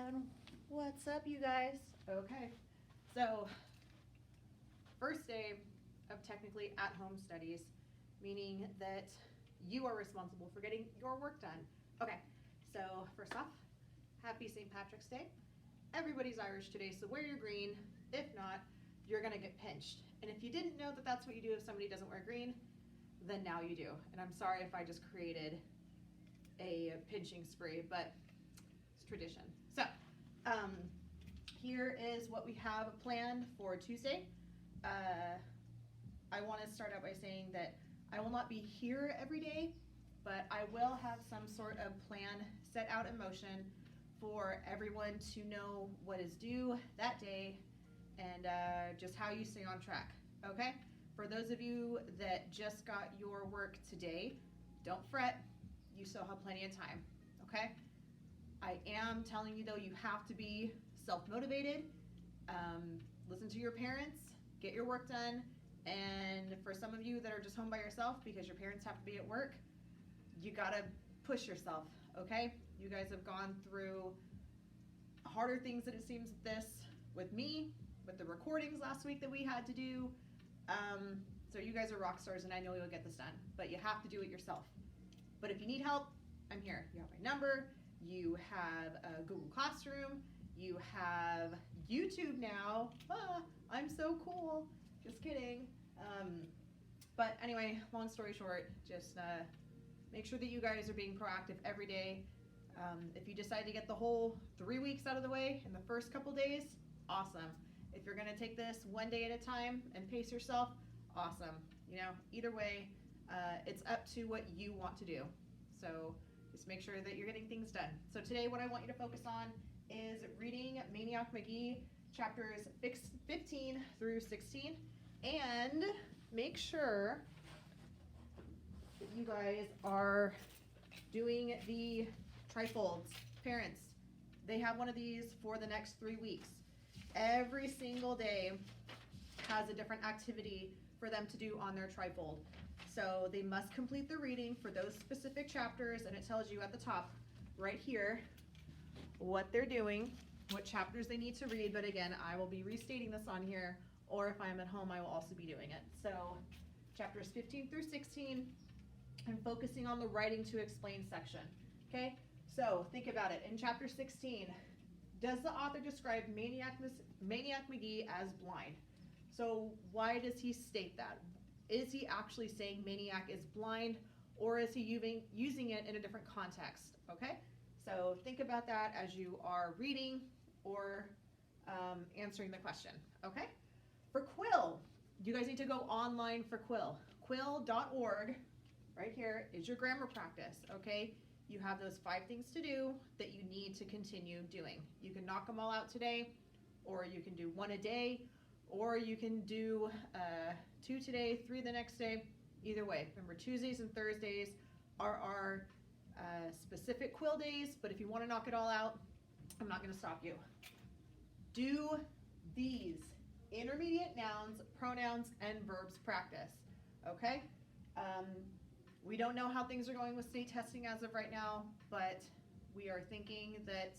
And what's up, you guys? Okay, so first day of technically at-home studies, meaning that you are responsible for getting your work done. Okay, so first off, happy St. Patrick's Day. Everybody's Irish today, so wear your green. If not, you're gonna get pinched. And if you didn't know that that's what you do if somebody doesn't wear green, then now you do. And I'm sorry if I just created a pinching spree, but it's tradition. So here is what we have planned for Tuesday. I want to start out by saying that I will not be here every day, but I will have some sort of plan set out in motion for everyone to know what is due that day and just how you stay on track, okay? For those of you that just got your work today, don't fret, you still have plenty of time, okay? I am telling you though, you have to be self-motivated, listen to your parents, get your work done, and for some of you that are just home by yourself because your parents have to be at work, you gotta push yourself, okay? You guys have gone through harder things than it seems with me, with the recordings last week that we had to do. So you guys are rock stars and I know you'll get this done, but you have to do it yourself. But if you need help, I'm here. You have my number, you have a Google Classroom, you have YouTube now. I'm so cool. Just kidding. But anyway, long story short, just make sure that you guys are being proactive every day. If you decide to get the whole 3 weeks out of the way in the first couple days, awesome. If you're gonna take this one day at a time and pace yourself, awesome. You know, either way, it's up to what you want to do. So just make sure that you're getting things done. So today what I want you to focus on is reading Maniac McGee chapters 15 through 16, and make sure that you guys are doing the trifolds. Parents, they have one of these for the next 3 weeks. Every single day has a different activity for them to do on their trifold. So they must complete the reading for those specific chapters, and it tells you at the top right here what they're doing, what chapters they need to read. But again, I will be restating this on here, or if I'm at home, I will also be doing it. So chapters 15 through 16, I'm focusing on the writing to explain section. Okay, so think about it. In chapter 16, does the author describe Maniac McGee as blind? So why does he state that? Is he actually saying Maniac is blind, or is he using it in a different context? Okay, so think about that as you are reading or answering the question. Okay, for Quill, you guys need to go online for Quill. Quill.org, right here, is your grammar practice. Okay, you have those 5 things to do that you need to continue doing. You can knock them all out today, or you can do 1 a day, or you can do 2 today, 3 the next day. Either way, remember Tuesdays and Thursdays are our specific Quill days, but if you want to knock it all out, I'm not going to stop you. Do these intermediate nouns, pronouns, and verbs practice, okay? We don't know how things are going with state testing as of right now, but we are thinking that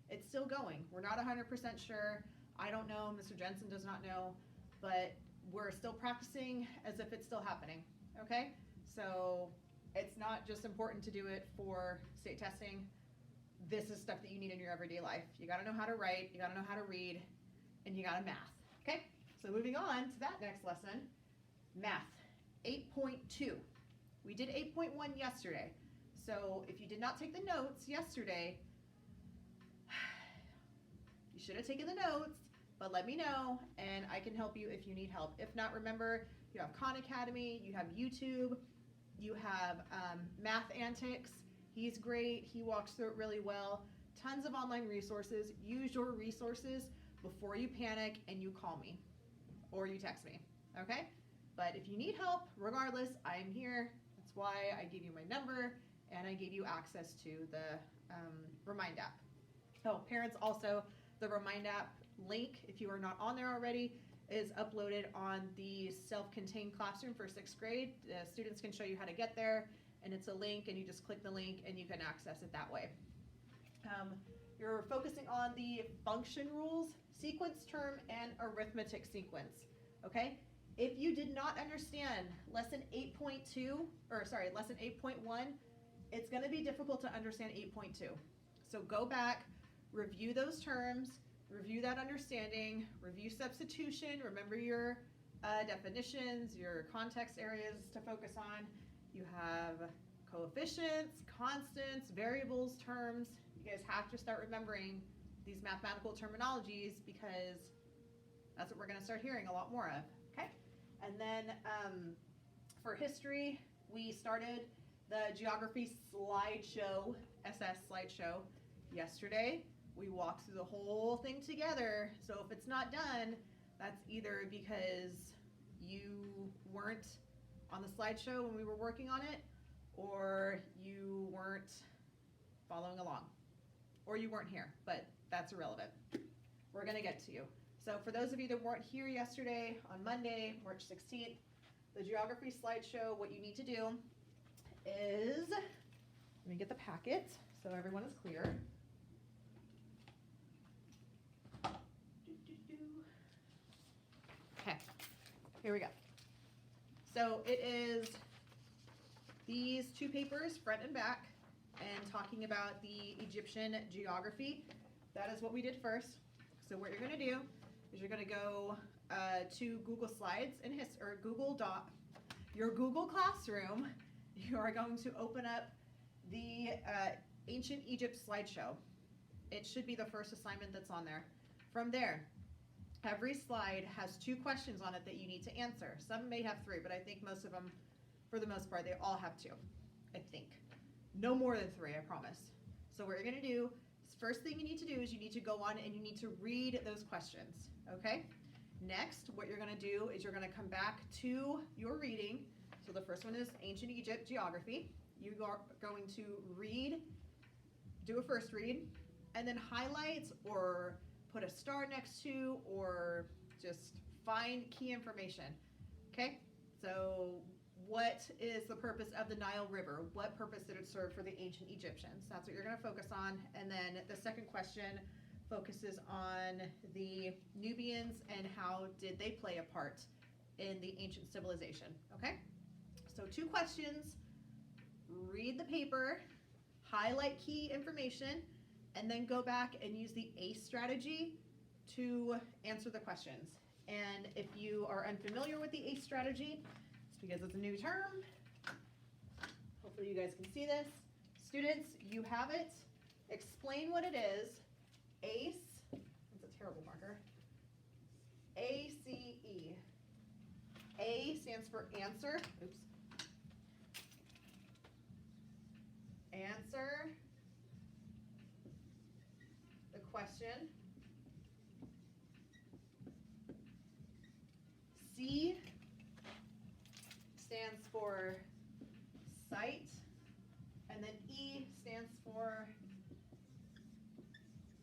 it's still going. We're not 100% sure. I don't know, Mr. Jensen does not know, but we're still practicing as if it's still happening, okay? So it's not just important to do it for state testing. This is stuff that you need in your everyday life. You gotta know how to write, you gotta know how to read, and you gotta math, okay? So moving on to that next lesson, math, 8.2. We did 8.1 yesterday. So if you did not take the notes yesterday, you should have taken the notes, but let me know and I can help you if you need help. If not, remember, you have Khan Academy, you have YouTube, you have Math Antics. He's great, he walks through it really well. Tons of online resources. Use your resources before you panic and you call me or you text me, okay? But if you need help, regardless, I'm here. That's why I gave you my number and I gave you access to the Remind app. Oh, parents, also, the Remind app link, if you are not on there already, is uploaded on the self-contained classroom for 6th grade. The students can show you how to get there, and it's a link, and you just click the link and you can access it that way. You're focusing on the function rules, sequence term, and arithmetic sequence, okay? If you did not understand lesson 8.2, or sorry, lesson 8.1, it's gonna be difficult to understand 8.2. So go back, review those terms, review that understanding, review substitution, remember your definitions, your context areas to focus on. You have coefficients, constants, variables, terms. You guys have to start remembering these mathematical terminologies because that's what we're going to start hearing a lot more of, okay? And then for history, we started the geography slideshow, SS slideshow, yesterday. We walked through the whole thing together, so if it's not done, that's either because you weren't on the slideshow when we were working on it, or you weren't following along, or you weren't here, but that's irrelevant. We're gonna get to you. So for those of you that weren't here yesterday, on Monday, March 16th, the geography slideshow, what you need to do is, let me get the packet so everyone is clear. Okay, here we go. So it is these two papers, front and back, and talking about the Egyptian geography. That is what we did first. So what you're going to do is you're going to go to Google Slides and your Google Classroom. You are going to open up the Ancient Egypt slideshow. It should be the first assignment that's on there. From there, every slide has 2 questions on it that you need to answer. Some may have 3, but I think most of them, for the most part, they all have 2, I think. No more than 3, I promise. So what you're gonna do, first thing you need to do is you need to go on and you need to read those questions, okay? Next, what you're gonna do is you're gonna come back to your reading. So the first one is Ancient Egypt Geography. You are going to read, do a first read, and then highlight or put a star next to, or just find key information, okay? So what is the purpose of the Nile River? What purpose did it serve for the ancient Egyptians? That's what you're gonna focus on. And then the second question focuses on the Nubians and how did they play a part in the ancient civilization, okay? So 2 questions, read the paper, highlight key information, and then go back and use the ACE strategy to answer the questions. And if you are unfamiliar with the ACE strategy, it's because it's a new term. Hopefully you guys can see this. Students, you have it. Explain what it is. ACE, that's a terrible marker. ACE. A stands for answer. Oops. Answer the question. C stands for cite, and then E stands for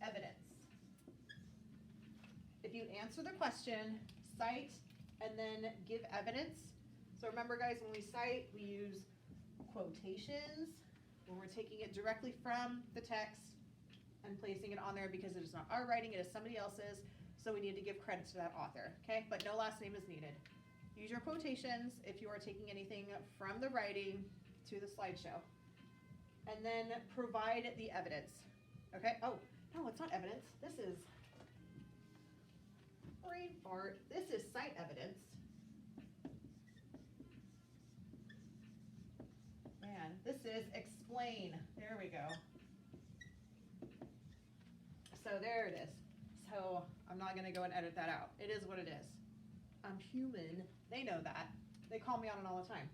evidence. If you answer the question, cite, and then give evidence. So remember guys, when we cite, we use quotations when we're taking it directly from the text and placing it on there because it is not our writing, it is somebody else's, so we need to give credit to that author, okay? But no last name is needed. Use your quotations if you are taking anything from the writing to the slideshow. And then provide the evidence, okay? Oh, no, it's not evidence. This is, brain fart. This is cite evidence. Man, this is explain. There we go. So there it is. So I'm not gonna go and edit that out. It is what it is. I'm human. They know that. They call me on it all the time.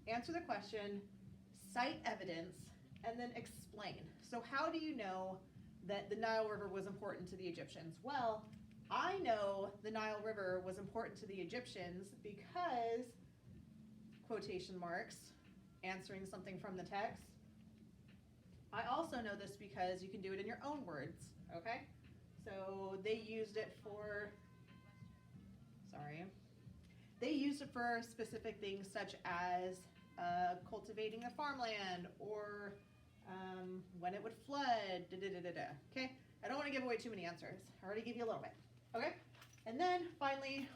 Answer the question, cite evidence, and then explain. So how do you know that the Nile River was important to the Egyptians? Well, I know the Nile River was important to the Egyptians because, quotation marks, answering something from the text. I also know this because you can do it in your own words, okay? So they used it for, they used it for specific things such as cultivating the farmland or when it would flood, okay? I don't want to give away too many answers. I already gave you a little bit, okay? And then finally,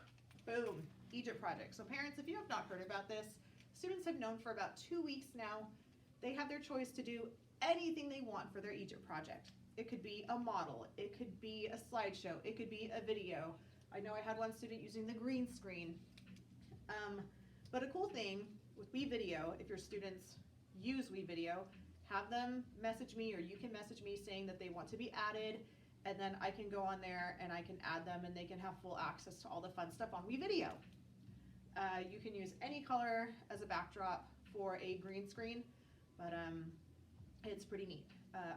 boom, Egypt project. So parents, if you have not heard about this, students have known for about 2 weeks now. They have their choice to do anything they want for their Egypt project. It could be a model, it could be a slideshow, it could be a video. I know I had one student using the green screen. But a cool thing with WeVideo, if your students use WeVideo, have them message me, or you can message me saying that they want to be added, and then I can go on there and I can add them and they can have full access to all the fun stuff on WeVideo. You can use any color as a backdrop for a green screen, but it's pretty neat.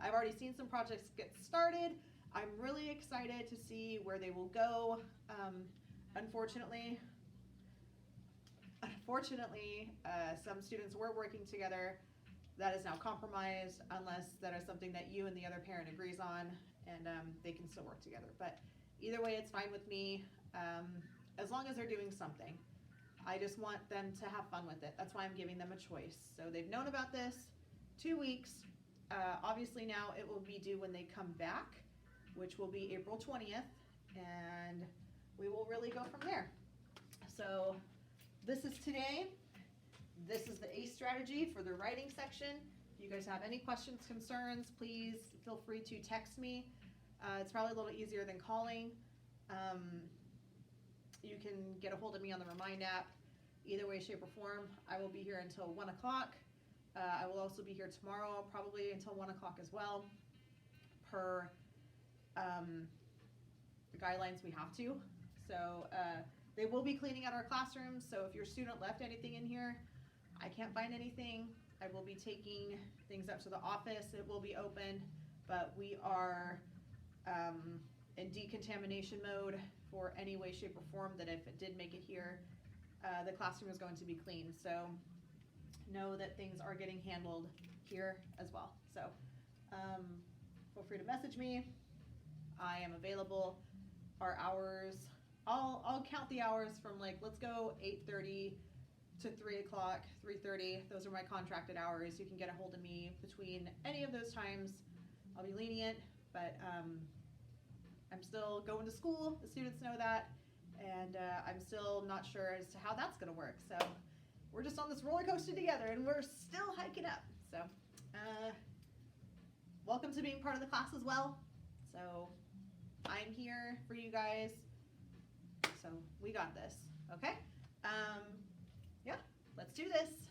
I've already seen some projects get started. I'm really excited to see where they will go. Unfortunately, some students were working together. That is now compromised unless that is something that you and the other parent agrees on, and they can still work together. But either way, it's fine with me, as long as they're doing something. I just want them to have fun with it. That's why I'm giving them a choice. So they've known about this 2 weeks. Obviously now it will be due when they come back, which will be April 20th, and we will really go from there. So this is today. This is the ACE strategy for the writing section. If you guys have any questions, concerns, please feel free to text me. It's probably a little easier than calling. You can get a hold of me on the Remind app. Either way, shape, or form, I will be here until 1 o'clock. I will also be here tomorrow, probably until 1 o'clock as well, per the guidelines we have to. So they will be cleaning out our classrooms, so if your student left anything in here, I can't find anything. I will be taking things up to the office. It will be open, but we are in decontamination mode for any way, shape, or form that if it did make it here, the classroom is going to be cleaned. So know that things are getting handled here as well. So feel free to message me. I am available. Our hours, I'll count the hours from, like, let's go 8:30 to 3 o'clock, 3:30. Those are my contracted hours. You can get a hold of me between any of those times. I'll be lenient, but I'm still going to school. The students know that, and I'm still not sure as to how that's going to work. So we're just on this roller coaster together, and we're still hiking up. So welcome to being part of the class as well. So I'm here for you guys. So we got this, okay? Yeah, let's do this.